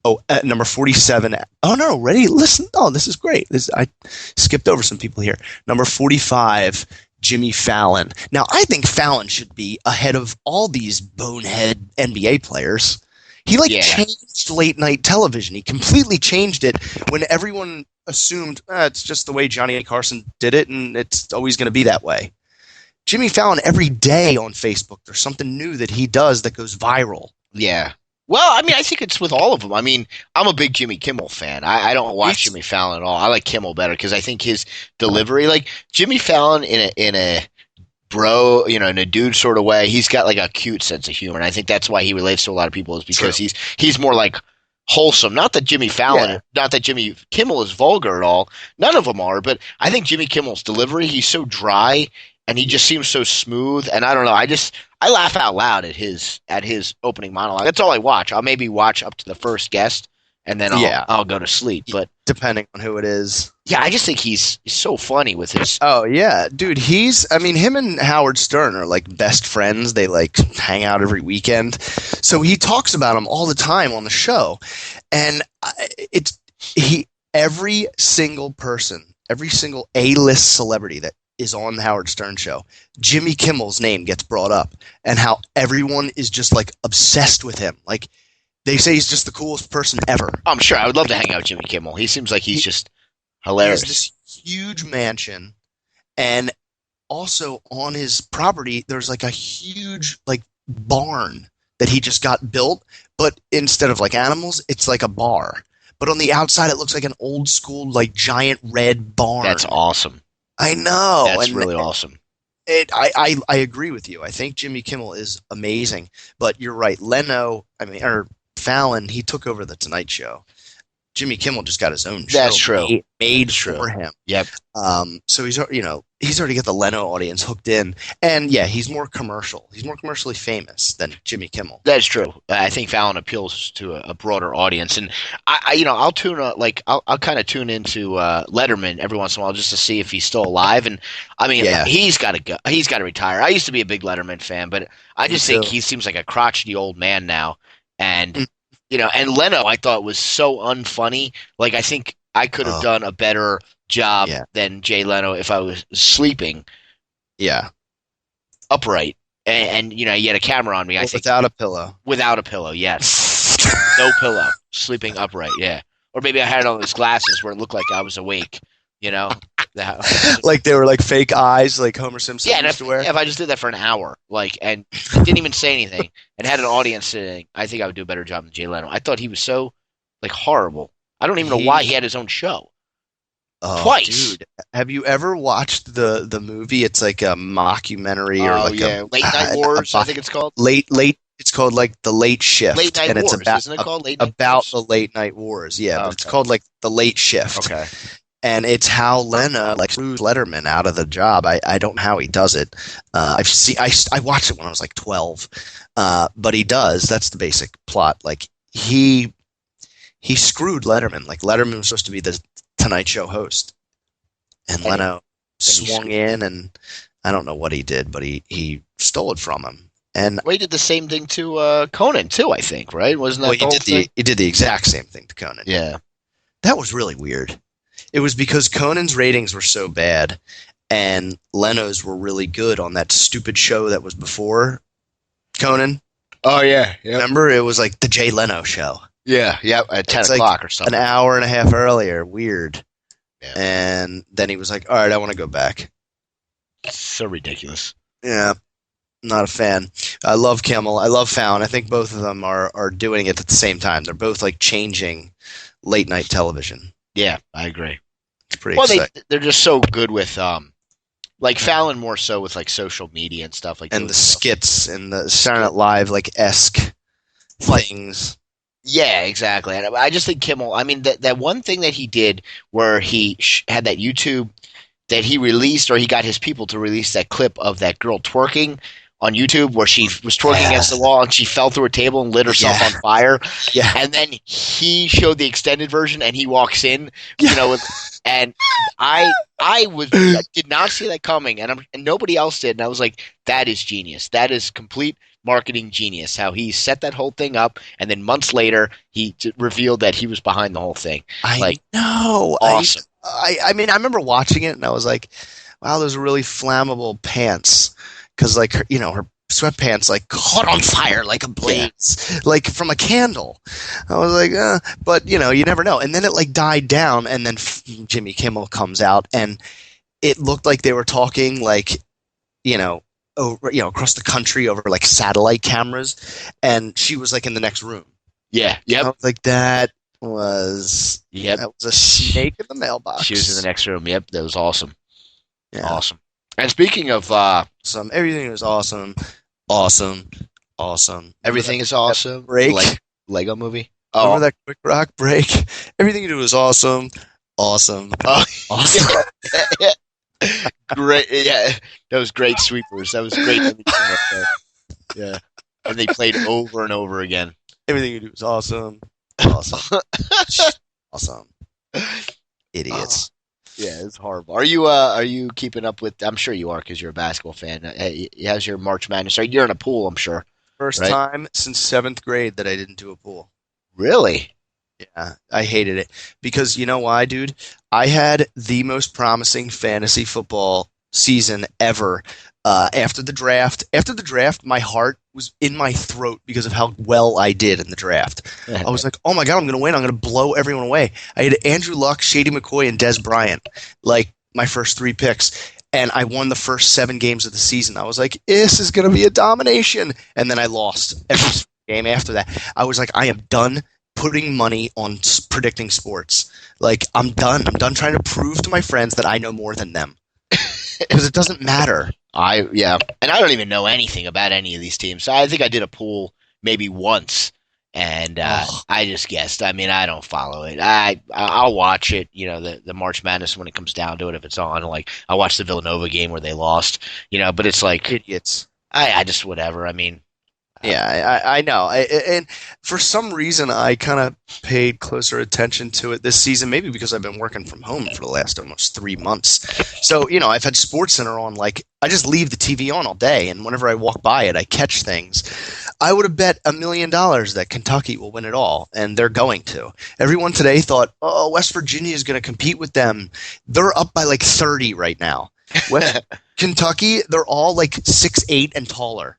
Oh, at number 47. Oh no, ready? Listen. Oh, this is great. I skipped over some people here. Number 45, Jimmy Fallon. Now, I think Fallon should be ahead of all these bonehead NBA players. He changed late night television. He completely changed it when everyone assumed it's just the way Johnny Carson did it, and it's always going to be that way. Jimmy Fallon, every day on Facebook, there's something new that he does that goes viral. Yeah. Well, I mean, I think it's with all of them. I mean, I'm a big Jimmy Kimmel fan. I don't watch Jimmy Fallon at all. I like Kimmel better because I think his delivery, like Jimmy Fallon in a bro, in a dude sort of way, he's got like a cute sense of humor. And I think that's why he relates to a lot of people is because he's more like wholesome. Not that Jimmy Fallon, not that Jimmy Kimmel is vulgar at all. None of them are. But I think Jimmy Kimmel's delivery, he's so dry and he just seems so smooth. And I don't know. I laugh out loud at his opening monologue. That's all I watch. I'll maybe watch up to the first guest, and then I'll go to sleep. But depending on who it is, I just think he's so funny with his. Oh yeah, dude. Him and Howard Stern are like best friends. They like hang out every weekend, so he talks about him all the time on the show, and every single person, every single A-list celebrity that is on the Howard Stern show, Jimmy Kimmel's name gets brought up and how everyone is just like obsessed with him. Like they say he's just the coolest person ever. I'm sure. I would love to hang out with Jimmy Kimmel. He seems like he's just hilarious. He has this huge mansion, and also on his property there's like a huge like barn that he just got built, but instead of like animals, it's like a bar. But on the outside it looks like an old school like giant red barn. That's awesome. I know. That's really awesome. I agree with you. I think Jimmy Kimmel is amazing, but you're right. Fallon, he took over the Tonight Show. Jimmy Kimmel just got his own show. That's true. Made for him. Yep. So he's already got the Leno audience hooked in, and he's more commercial. He's more commercially famous than Jimmy Kimmel. That's true. I think Fallon appeals to a broader audience, and I'll kind of tune into Letterman every once in a while just to see if he's still alive. And I mean, he's got to go. He's got to retire. I used to be a big Letterman fan, but I just think he seems like a crotchety old man now, and. And Leno, I thought was so unfunny. Like, I think I could have done a better job than Jay Leno if I was sleeping. Yeah. Upright. And you had a camera on me. I think without a pillow. Without a pillow, yes. No pillow. Sleeping upright, yeah. Or maybe I had on those glasses where it looked like I was awake, Like they were like fake eyes, like Homer Simpson used to wear. Yeah, if I just did that for an hour, and didn't even say anything, and had an audience sitting, I think I would do a better job than Jay Leno. I thought he was so horrible. I don't even know why he had his own show. Twice. Dude, have you ever watched the movie? It's like a mockumentary or Late Night Wars. I think it's called Late. It's called like The Late Shift. Late Night Wars. It's Isn't it called Late Night about Wars? the Late Night Wars. Yeah, but it's called like The Late Shift. Okay. And it's how Leno screws Letterman out of the job. I don't know how he does it. I watched it when I was like 12, but he does. That's the basic plot. Like he screwed Letterman. Like Letterman was supposed to be the Tonight Show host, and Leno swung in, and I don't know what he did, but he stole it from him. And he did the same thing to Conan too. I think, right? Wasn't that he did the exact same thing to Conan? Yeah, that was really weird. It was because Conan's ratings were so bad, and Leno's were really good on that stupid show that was before Conan. Oh yeah. Remember, it was like the Jay Leno show. Yeah, at 10 o'clock or something. An hour and a half earlier. Weird. Yeah. And then he was like, "All right, I want to go back." So ridiculous. Yeah, not a fan. I love Kimmel. I love Fallon. I think both of them are doing it at the same time. They're both like changing late night television. Yeah, I agree. It's pretty Well, exciting. they're just so good with like Fallon more so with like social media and stuff like And the those stuff. skits and the Saturday Night Live like esque Like, things. yeah, exactly. And I just think Kimmel. I mean, that one thing that he did where he had that YouTube that he released, or he got his people to release that clip of that girl twerking on YouTube where she was twerking against the wall and she fell through a table and lit herself on fire. Yeah. And then he showed the extended version and he walks in, and I did not see that coming, and nobody else did, and I was like, that is genius. That is complete marketing genius. How he set that whole thing up, and then months later he revealed that he was behind the whole thing. I know. Awesome. I mean, I remember watching it and I was like, wow, those are really flammable pants. Because, like, her sweatpants, like, caught on fire like a blaze, like from a candle. I was like, but, you never know. And then it, like, died down, and then Jimmy Kimmel comes out, and it looked like they were talking, like, over, across the country over, like, satellite cameras, and she was, like, in the next room. Yeah. Yep. I was like, that was a snake in the mailbox. She was in the next room. Yep, that was awesome. Yeah. Awesome. And speaking of everything was awesome. Everything is awesome. Break. Like Lego movie. Remember that Quick Rock break? Everything you do was awesome. Awesome. Oh, Awesome. yeah. Great. Yeah, that was great sweepers. That was great. Yeah, and they played over and over again. Everything you do was awesome. Awesome. Awesome. Idiots. Yeah, it's horrible. Are you keeping up with? I'm sure you are because you're a basketball fan. How's your March Madness? You're in a pool, I'm sure. First right? time since 7th grade that I didn't do a pool. Really? Yeah, I hated it because you know why, dude? I had the most promising fantasy football season ever. After the draft, my heart was in my throat because of how well I did in the draft. I was like, oh my God, I'm going to win. I'm going to blow everyone away. I had Andrew Luck, Shady McCoy, and Des Bryant, like my first 3 picks. And I won the first 7 games of the season. I was like, this is going to be a domination. And then I lost every game after that. I was like, I am done putting money on predicting sports. Like, I'm done. I'm done trying to prove to my friends that I know more than them. Because it doesn't matter. And I don't even know anything about any of these teams. So I think I did a pool maybe once, and I just guessed. I mean, I don't follow it. I'll watch it. The March Madness when it comes down to it, if it's on. Like I watched the Villanova game where they lost. But it's like idiots. I just whatever. I mean. Yeah, I know. And for some reason, I kind of paid closer attention to it this season, maybe because I've been working from home for the last almost 3 months. So, I've had SportsCenter on, like, I just leave the TV on all day, and whenever I walk by it, I catch things. I would have bet $1 million that Kentucky will win it all, and they're going to. Everyone today thought, oh, West Virginia is going to compete with them. They're up by, like, 30 right now. Kentucky, they're all, like, 6'8" and taller.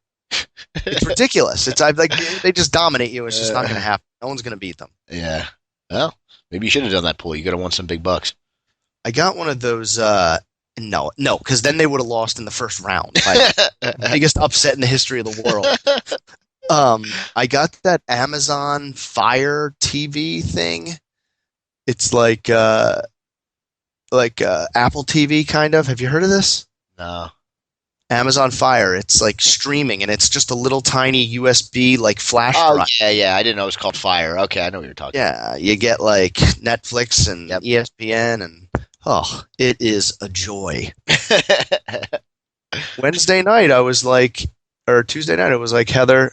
It's ridiculous. It's like they just dominate you. It's just not going to happen. No one's going to beat them. Yeah. Well, maybe you should have done that pool. You could have won some big bucks. I got one of those. No, because then they would have lost in the first round. Biggest upset in the history of the world. I got that Amazon Fire TV thing. It's like Apple TV kind of. Have you heard of this? No. Amazon Fire. It's like streaming, and it's just a little tiny USB like flash drive. Yeah. I didn't know it was called Fire. Okay, I know what you're talking about. Yeah, you get like Netflix and ESPN, and it is a joy. Wednesday night, Tuesday night, I was like, Heather,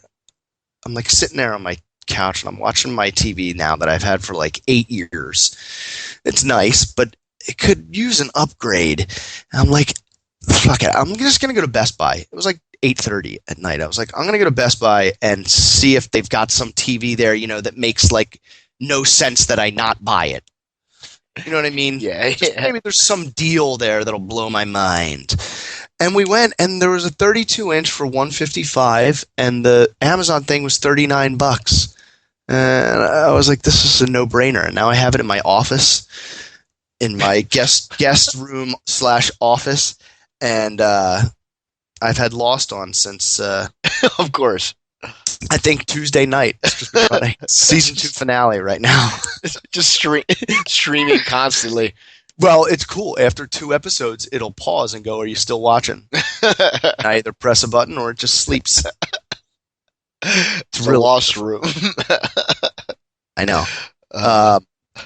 I'm like sitting there on my couch, and I'm watching my TV now that I've had for like 8 years. It's nice, but it could use an upgrade. And I'm like, fuck it. I'm just going to go to Best Buy. It was like 8:30 at night. I was like, I'm going to go to Best Buy and see if they've got some TV there, that makes like no sense that I not buy it. You know what I mean? Yeah. Maybe there's some deal there that'll blow my mind. And we went, and there was a 32-inch for $155, and the Amazon thing was $39. And I was like, this is a no-brainer. And now I have it in my office, in my guest room / office. And I've had Lost on since. Of course. I think Tuesday night. It's just been running. Season 2 finale right now. Just streaming constantly. Well, it's cool. After 2 episodes, it'll pause and go, "Are you still watching?" I either press a button or it just sleeps. It's a lost room. I know.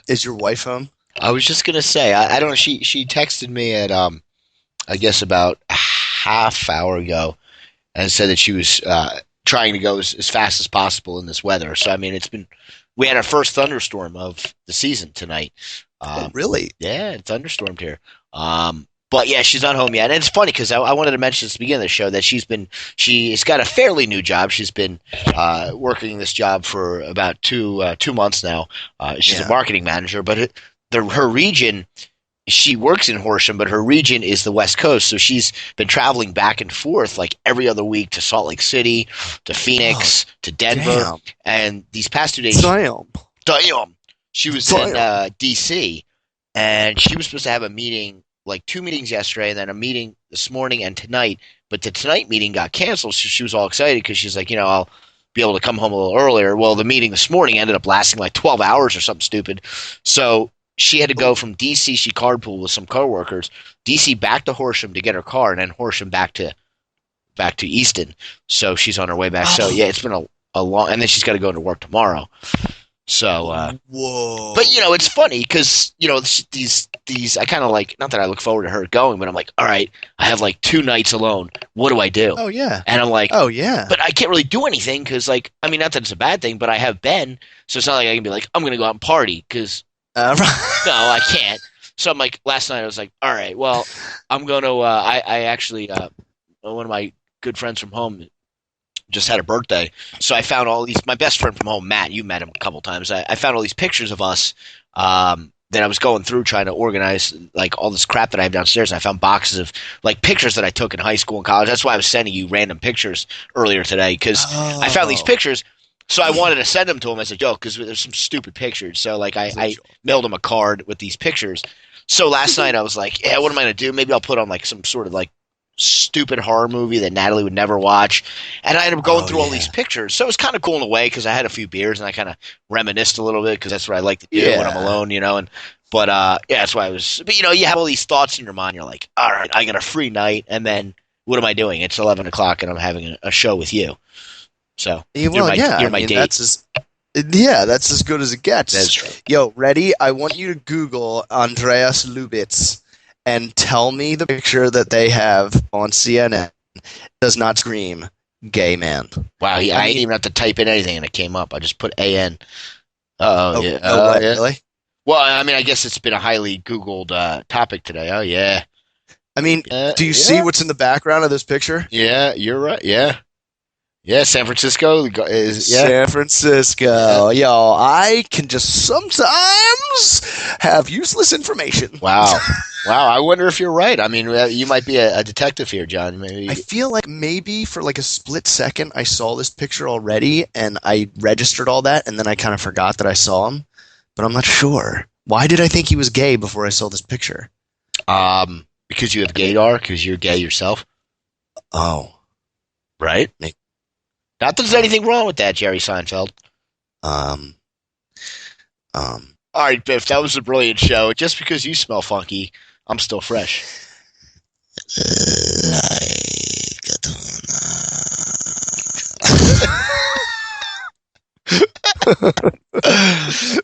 Is your wife home? I was just gonna say, I don't know. She texted me at I guess about a half hour ago, and said that she was trying to go as fast as possible in this weather. So I mean, we had our first thunderstorm of the season tonight. Oh, really? Yeah, it thunderstormed here. But yeah, she's not home yet. And it's funny because I wanted to mention at the beginning of the show that she's got a fairly new job. She's been working this job for about 2 months now. She's a marketing manager, but her region, she works in Horsham, but her region is the West Coast. So she's been traveling back and forth like every other week to Salt Lake City, to Phoenix, to Denver. Damn. And these past 2 days, damn. She was in D.C., and she was supposed to have a meeting, like 2 meetings yesterday, and then a meeting this morning and tonight. But the tonight meeting got canceled, so she was all excited because she's like, I'll be able to come home a little earlier. Well, the meeting this morning ended up lasting like 12 hours or something stupid. So she had to go from D.C., she carpooled with some coworkers, D.C. back to Horsham to get her car, and then Horsham back to Easton. So she's on her way back. So yeah, it's been a long, and then she's got to go to work tomorrow. So, whoa! But it's funny because these I kind of like, not that I look forward to her going, but I'm like, all right, I have like 2 nights alone. What do I do? Oh yeah. And I'm like, oh yeah. But I can't really do anything because, like, I mean, not that it's a bad thing, but I have Ben, so it's not like I can be like, I'm gonna go out and party because no, I can't. So I'm like, last night I was like, all right, well, I'm gonna. I actually one of my good friends from home just had a birthday, so I found all these. My best friend from home, Matt, you met him a couple times. I found all these pictures of us that I was going through trying to organize like all this crap that I have downstairs. And I found boxes of like pictures that I took in high school and college. That's why I was sending you random pictures earlier today because I found these pictures. So I wanted to send them to him. I said, "Yo," because there's some stupid pictures. So like I mailed him a card with these pictures. So last night I was like, "Yeah, what am I gonna do? Maybe I'll put on like some sort of like stupid horror movie that Natalie would never watch." And I ended up going through all these pictures. So it was kind of cool in a way because I had a few beers and I kind of reminisced a little bit because that's what I like to do when I'm alone, But yeah, that's why I was. But you have all these thoughts in your mind. You're like, all right, I got a free night, and then what am I doing? It's 11 o'clock, and I'm having a show with you. So you're my date. That's as good as it gets. That's right. Yo, ready? I want you to Google Andreas Lubitz and tell me the picture that they have on CNN does not scream gay man. Wow, yeah, I didn't even have to type in anything, and it came up. I just put AN. Yeah. Really? Well, I mean, I guess it's been a highly Googled topic today. Oh, yeah. I mean, do you see what's in the background of this picture? Yeah, you're right. Yeah. Yeah, San Francisco is San Francisco. Yo, I can just sometimes have useless information. Wow. Wow, I wonder if you're right. I mean, you might be a detective here, John. Maybe. I feel like maybe for like a split second I saw this picture already and I registered all that and then I kind of forgot that I saw him, but I'm not sure. Why did I think he was gay before I saw this picture? Because you have gaydar, because you're gay yourself. Oh. Right? Not that there's anything wrong with that, Jerry Seinfeld. All right, Biff, that was a brilliant show. Just because you smell funky, I'm still fresh. Like a tuna.